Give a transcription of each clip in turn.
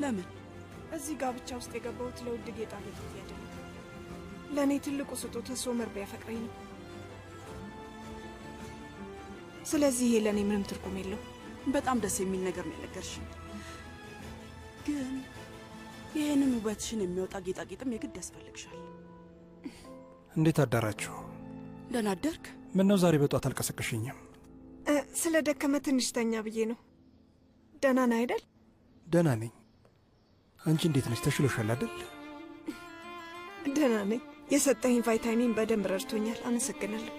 ለምን? እዚህ ጋብቻ ውስጥ የገባሁት ለውድ ጌጣጌጥ አይደለም። ለእኔ ትልቁ ስጦታ ሶመር ቢያፈቅረኝ ነው። ስለዚህ ይሄ ለእኔ ምንም ትርጉም የለው። በጣም ደስ የሚል ነገር ነው የነገርሽኝ። ግን ይህንን ውበትሽን የሚወጣ ጌጣጌጥም የግድ ያስፈልግሻል። እንዴት አዳራችሁ? ደህና አደርክ? ምነው ዛሬ በጧት አልቀሰቀሽኝም? ስለ ደከመ ትንሽ ተኛ ብዬ ነው። ደህና ነህ አይደል? ደህና ነኝ። አንቺ እንዴት ነሽ? ተሽሎሻል አይደል? ደህና ነኝ። የሰጠኝ ቫይታሚን በደንብ ረድቶኛል። አመሰግናለሁ።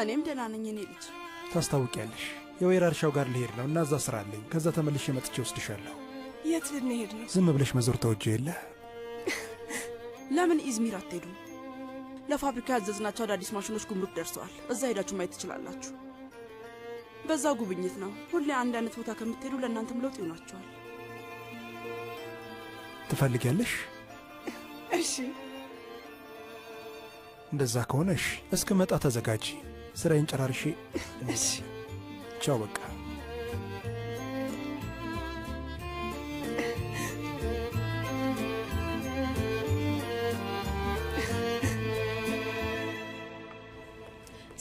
እኔም ደህና ነኝ። እኔ ልጅ ታስታውቂያለሽ፣ የወይራ እርሻው ጋር ልሄድ ነው እና እዛ ስራ አለኝ። ከዛ ተመልሼ መጥቼ ወስድሻለሁ። የት ልንሄድ ነው? ዝም ብለሽ መዞር ተወጀ የለ? ለምን ኢዝሚር አትሄዱም? ለፋብሪካ ያዘዝናቸው አዳዲስ ማሽኖች ጉምሩክ ደርሰዋል። እዛ ሄዳችሁ ማየት ትችላላችሁ። በዛ ጉብኝት ነው። ሁሌ አንድ አይነት ቦታ ከምትሄዱ ለእናንተም ለውጥ ይሆናችኋል። ትፈልጊያለሽ? እሺ፣ እንደዛ ከሆነ እሺ። እስክመጣ ተዘጋጂ። ስራዬን ጨራርሼ። እሺ፣ ቻው በቃ።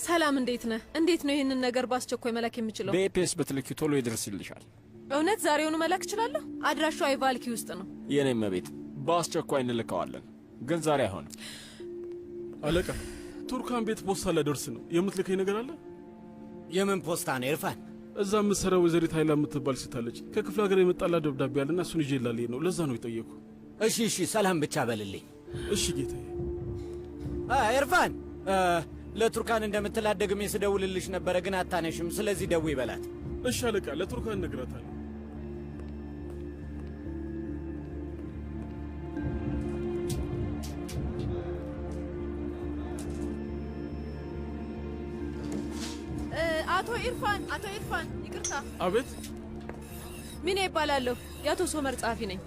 ሰላም፣ እንዴት ነህ? እንዴት ነው ይህንን ነገር በአስቸኳይ መላክ የምችለው? በኤፒኤስ በትልኪ ቶሎ ይደርስልሻል። እውነት ዛሬውኑ መላክ እችላለሁ? አድራሻው አይቫልኪ ውስጥ ነው። የኔም መቤት በአስቸኳይ እንልከዋለን፣ ግን ዛሬ አይሆንም። አለቃ፣ ቱርካን ቤት ፖስታ ላደርስ ነው። የምትልከኝ ነገር አለ? የምን ፖስታ ነው ኢርፋን? እዛ የምትሰራው ወይዘሪት ኃይላ የምትባል ሴታለች። ከክፍለ ሀገር የመጣላ ደብዳቤ ያለና እሱን ይዤ ላልሄድ ነው። ለዛ ነው የጠየኩ። እሺ እሺ፣ ሰላም ብቻ በልልኝ። እሺ ጌታዬ። ኢርፋን፣ ለቱርካን እንደምትላደግም ስደውልልሽ ነበረ፣ ግን አታነሽም። ስለዚህ ደውይ በላት። እሺ አለቃ፣ ለቱርካን እነግራታለሁ። አቶ ኢርፋን፣ ይቅርታ። አቤት። ሚኔ ይባላለሁ። የአቶ ሶመር ጸሐፊ ነኝ።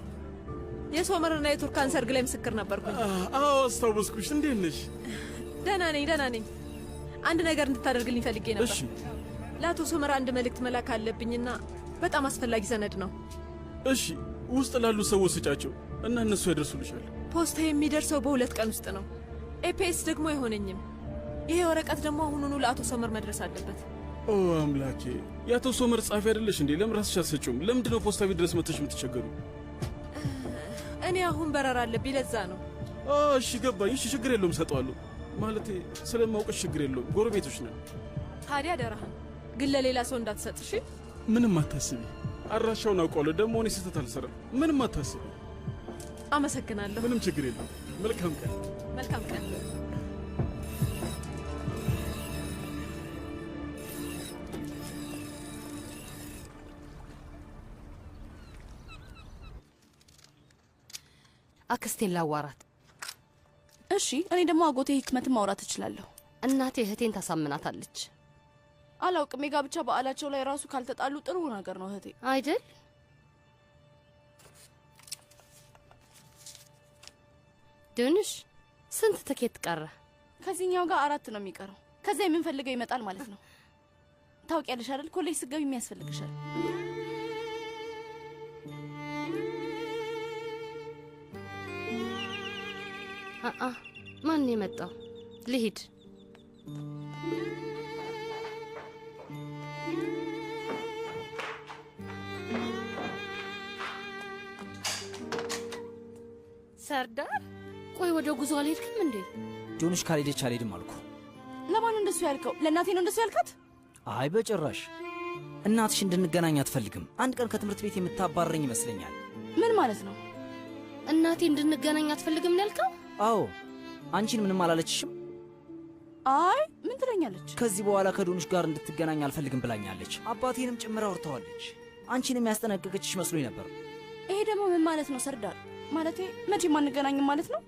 የሶመርና የቱርካን ሰርግ ላይ ምስክር ነበርኩኝ። አዎ አስታወስኩሽ። እንዴት ነሽ? ደህና ነኝ። አንድ ነገር እንድታደርግልኝ ፈልጌ ነበር። እሺ። ለአቶ ሶመር አንድ መልእክት መላክ አለብኝና በጣም አስፈላጊ ሰነድ ነው። እሺ፣ ውስጥ ላሉ ሰዎች ስጫቸው እና እነሱ ያደርሱልሻል። ፖስታ የሚደርሰው በ2 ቀን ውስጥ ነው። ኤፒኤስ ደግሞ አይሆነኝም። ይሄ ወረቀት ደግሞ አሁኑኑ ለአቶ ሶመር መድረስ አለበት። ኦ አምላኬ፣ የአቶ ሶመር ጻፊ አይደለሽ እንዴ? ለምን ራስሽ አትሰጪውም? ለምንድነው ፖስታ ቤት ድረስ መጥተሽ የምትቸገሩ? እኔ አሁን በረራ አለብኝ፣ ለዛ ነው። እሺ ገባኝ። እሺ ችግር የለውም፣ ሰጠዋለሁ። ማለቴ ስለማውቀሽ ችግር የለውም፣ ጎረቤቶች ነን። ታዲያ ደራህን ግን ለሌላ ሰው እንዳትሰጥ እሺ? ምንም አታስቢ፣ አድራሻውን አውቀዋለሁ። ደግሞ እኔ ስህተት አልሰራም። ምንም አታስቢ። አመሰግናለሁ። ምንም ችግር የለውም። መልካም ቀን። መልካም ቀን። አክስቴን ላዋራት። እሺ፣ እኔ ደግሞ አጎቴ ህክመትን ማውራት እችላለሁ። እናቴ እህቴን ታሳምናታለች። አላውቅም፣ የጋብቻ በዓላቸው ላይ ራሱ ካልተጣሉ ጥሩ ነገር ነው እህቴ አይደል? ድንሽ ስንት ትኬት ቀረ? ከዚህኛው ጋር 4 ነው የሚቀረው። ከዛ የምንፈልገው ይመጣል ማለት ነው። ታውቂያለሽ አይደል? ኮሌጅ ስገቢ የሚያስፈልግሻል። ማን የመጣው? ልሂድ። ሰርዳር፣ ቆይ ወደ ጉዞ አልሄድክም እንዴ? ጆንሽ ካልሄደች አልሄድም አልኩ። ለማን እንደሱ ያልከው? ለእናቴ ነው እንደሱ ያልካት? አይ በጭራሽ። እናትሽ እንድንገናኝ አትፈልግም። አንድ ቀን ከትምህርት ቤት የምታባረኝ ይመስለኛል። ምን ማለት ነው? እናቴ እንድንገናኝ አትፈልግም ነው ያልከው? አዎ። አንቺን ምንም አላለችሽም? አይ ምን ትለኛለች? ከዚህ በኋላ ከዶንሽ ጋር እንድትገናኝ አልፈልግም ብላኛለች። አባቴንም ጭምር አውርተዋለች። አንቺንም ያስጠነቀቀችሽ መስሎኝ ነበር። ይሄ ደግሞ ምን ማለት ነው ሰርዳር? ማለቴ መቼም አንገናኝም ማለት ነው?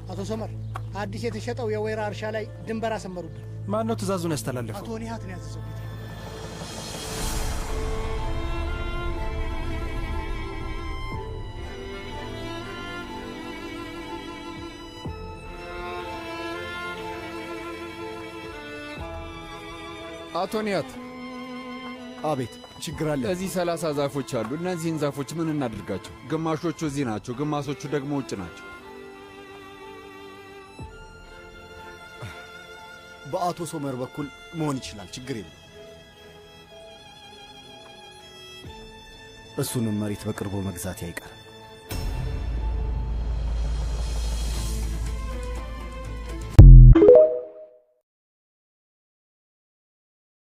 አቶ ሶመር፣ አዲስ የተሸጠው የወይራ እርሻ ላይ ድንበር አሰመሩብን። ማን ነው ትእዛዙን ያስተላለፈው? አቶ ኒሃት ነው ያዘዘው። አቶ ኒያት። አቤት። ችግር አለ? እዚህ 30 ዛፎች አሉ። እነዚህን ዛፎች ምን እናድርጋቸው? ግማሾቹ እዚህ ናቸው፣ ግማሾቹ ደግሞ ውጭ ናቸው። በአቶ ሶመር በኩል መሆን ይችላል፣ ችግር የለም። እሱንም መሬት በቅርቡ መግዛት አይቀርም።